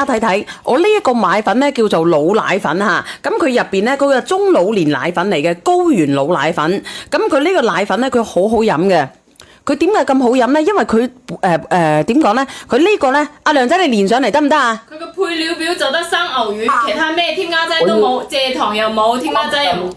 家睇睇，我呢一個奶粉咧叫做老奶粉嚇，咁佢入邊咧嗰個中老年奶粉嚟嘅高原老奶粉，咁佢呢個奶粉咧佢好好飲嘅。佢點解咁好飲咧？因為佢點講咧？佢呢個咧，阿梁仔你連上嚟得唔得啊？佢個配料表就得生牛乳，其他咩添加劑都冇，蔗糖又冇，添加劑又冇。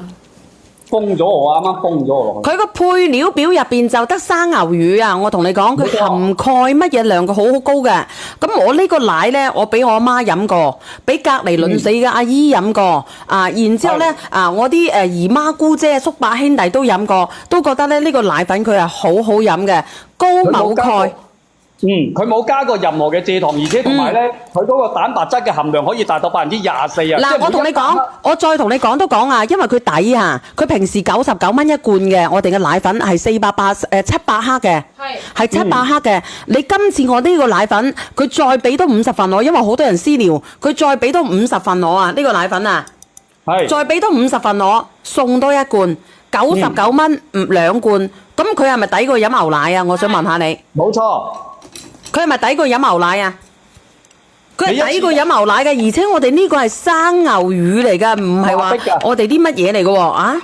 封咗我，啱啱封咗我落去。佢個配料表入邊就得生牛乳啊！我同你講，佢含鈣乜嘢量佢好高嘅。咁我呢個奶咧，我俾我阿媽飲過，俾隔離鄰舍嘅阿姨飲過，然之後咧我啲姨媽姑姐叔伯兄弟都飲過，都覺得咧呢個奶粉佢係好好飲嘅，高錳鈣。佢冇加過任何嘅蔗糖，而且同埋咧，佢嗰個蛋白質嘅含量可以達到24%啊！嗱，我同你講，我再同你講都講啊，因為佢抵啊，佢平時99蚊一罐嘅，我哋嘅奶粉係700克嘅，係700克嘅。你今次我呢個奶粉，佢再俾多50份我，因為好多人私聊，佢再俾多50份我啊，呢個奶粉啊，再俾多50份我，送多一罐，99蚊2罐，咁佢係咪抵過飲牛奶啊？我想問下你。冇錯。佢係咪抵過飲牛奶啊？佢係抵過飲牛奶嘅，而且我哋呢個係生牛乳嚟㗎，唔係話我哋啲乜嘢嚟㗎喎啊！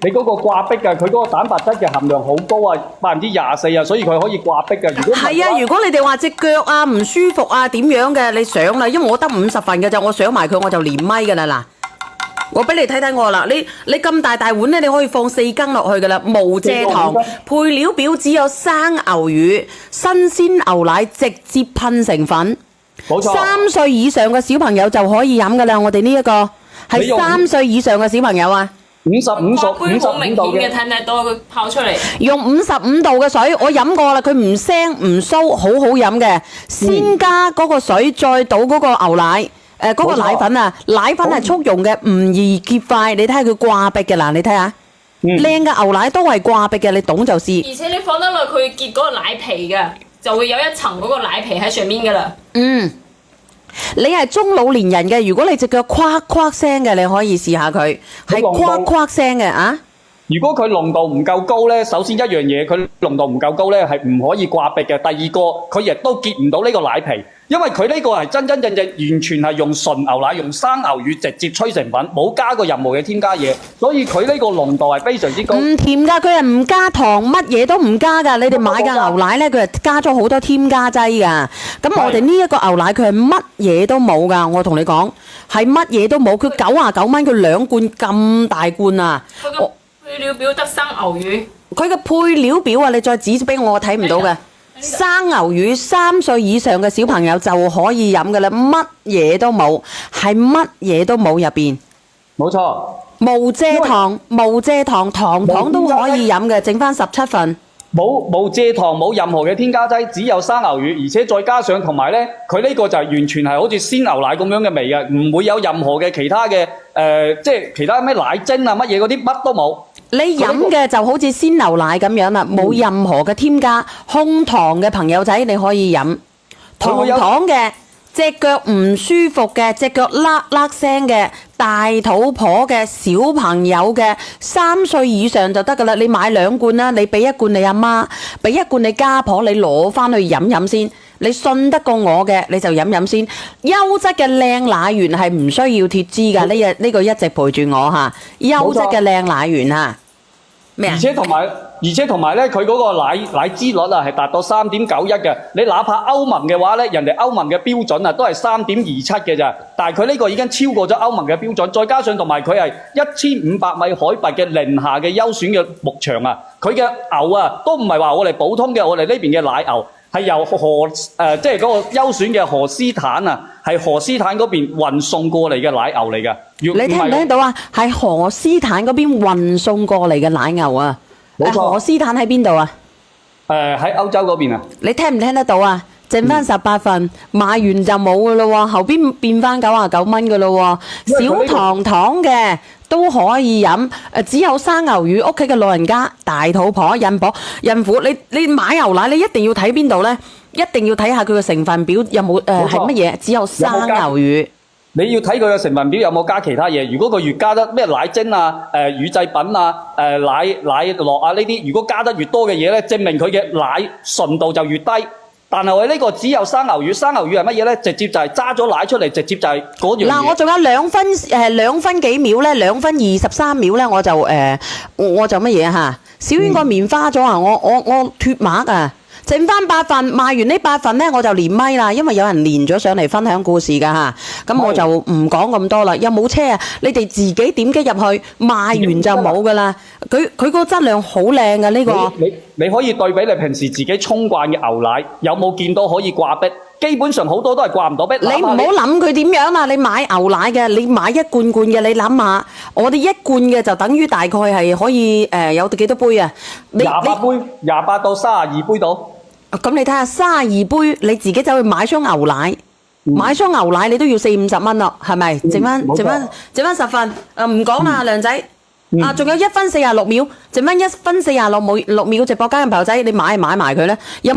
你嗰個掛壁㗎，佢嗰個蛋白質嘅含量好高啊，24%啊，所以佢可以掛壁㗎。係啊，如果你哋話隻腳啊唔舒服啊點樣嘅，你上啦，因為我得50份嘅啫，我上埋佢我就連咪㗎啦嗱。我俾你睇睇我啦，你咁大碗咧，你可以放4羹落去噶啦，無蔗糖，配料表只有生牛乳、新鮮牛奶直接噴成粉。冇錯。3歲以上嘅小朋友就可以飲噶啦，我哋呢一個係3歲以上嘅小朋友啊。55度嘅，睇唔睇到佢泡出嚟？用55度嘅水，我飲過啦，佢唔腥唔騷，好好飲嘅。先加嗰個水，再倒嗰個牛奶。嗰個奶粉啊，奶粉係速溶嘅，唔易結塊。你睇下佢掛壁嘅嗱，你睇下，靚嘅牛奶都係掛壁嘅，你懂就試。而且你放得耐，佢會結嗰個奶皮嘅，就會有一層嗰個奶皮喺上面噶啦。你係中老年人嘅，如果你隻腳夸夸聲嘅，你可以試下佢，係夸夸聲嘅啊。如果佢濃度唔夠高咧，首先一樣嘢，佢濃度唔夠高咧，係唔可以掛壁嘅。第二個，佢亦都結唔到呢個奶皮，因為佢呢個係真真正正完全係用純牛奶、用生牛乳直接吹成粉，冇加過任何嘅添加嘢，所以佢呢個濃度係非常之高。唔甜㗎，佢係唔加糖，乜嘢都唔加㗎。你哋買嘅牛奶咧，佢係加咗好多添加劑㗎。咁我哋呢一個牛奶佢係乜嘢都冇㗎，我同你講係乜嘢都冇。佢99蚊，佢2罐咁大罐啊！配料表得生牛乳，佢嘅配料表啊，你再指俾我睇唔到嘅。生牛乳3歲以上嘅小朋友就可以飲嘅啦，乜嘢都冇，係乜嘢都冇入邊。冇錯。無蔗糖，無蔗糖，糖都可以飲嘅，剩翻17份。冇蔗糖，冇任何嘅添加劑，只有生牛乳，而且再加上同埋咧，佢呢個就係完全係好似鮮牛奶咁樣嘅味嘅，唔會有任何嘅其他嘅即係其他咩奶精啊乜嘢嗰啲乜都冇。你飲嘅就好似鮮牛奶咁樣啦，冇任何嘅添加，控糖嘅朋友仔你可以飲，糖嘅，隻腳唔舒服嘅，隻腳甩聲嘅，大肚婆嘅，小朋友嘅，3歲以上就得噶啦。你買2罐啦，你俾1罐你阿媽，俾1罐你家婆，你攞翻去飲飲先。你信得過我嘅，你就飲飲先。優質嘅靚奶源係唔需要脫脂㗎，呢個一直陪住我嚇。優質嘅靚奶源嚇。咩啊？而且同埋咧，佢嗰個奶脂率啊係達到3.91嘅。你哪怕歐盟嘅話咧，人哋歐盟嘅標準啊都係3.27嘅咋。但係佢呢個已經超過咗歐盟嘅標準，再加上同埋佢係1500米海拔嘅寧夏嘅優選嘅牧場啊，佢嘅牛啊都唔係話我哋普通嘅我哋呢邊嘅奶牛。係由即係嗰個優選嘅荷斯坦啊，係荷斯坦嗰邊運送過嚟嘅奶牛嚟㗎。你聽唔聽到啊？係荷斯坦嗰邊運送過嚟嘅奶牛啊！冇錯。荷斯坦喺邊度啊？喺歐洲嗰邊啊。你聽唔聽得到啊？剩翻18份，買完就冇㗎咯喎，後邊變翻99蚊㗎咯喎，少糖嘅。都可以飲，只有生牛乳，屋企嘅老人家、大肚婆、孕婦，你買牛奶，你一定要睇邊度咧？一定要睇下佢嘅成分表有冇係乜嘢？只有生牛乳。你要睇佢嘅成分表有冇加其他嘢。如果佢越加得咩奶精啊、乳製品啊、奶酪啊呢啲，如果加得越多嘅嘢咧，證明佢嘅奶純度就越低。但係我呢個只有生牛乳，生牛乳係乜嘢咧？直接就係揸咗奶出嚟，直接就係嗰樣嘢。嗱，我仲有2分幾秒咧，2分23秒咧，我就乜嘢嚇？小丸個棉花咗啊！我脱麥啊！剩翻8份，賣完呢8份咧，我就連咪啦，因為有人連咗上嚟分享故事㗎嚇，咁我就唔講咁多啦。有冇車啊？你哋自己點擊入去，賣完就冇㗎啦。佢個質量好靚㗎呢個。你可以對比你平時自己沖慣嘅牛奶，有冇見到可以掛壁？基本上好多都係掛唔到壁。你唔好諗佢點樣啦，你買牛奶嘅，你買一罐罐嘅，你諗下，我哋一罐嘅就等於大概係可以有幾多杯啊？28杯，28到32杯到。咁你睇下32杯，你自己走去買箱牛奶，買箱牛奶你都要40-50蚊咯，係咪？剩翻10份，唔講啦，梁仔。仲有1分46秒，剩翻1分46秒直播間嘅朋友仔，你買埋佢咧。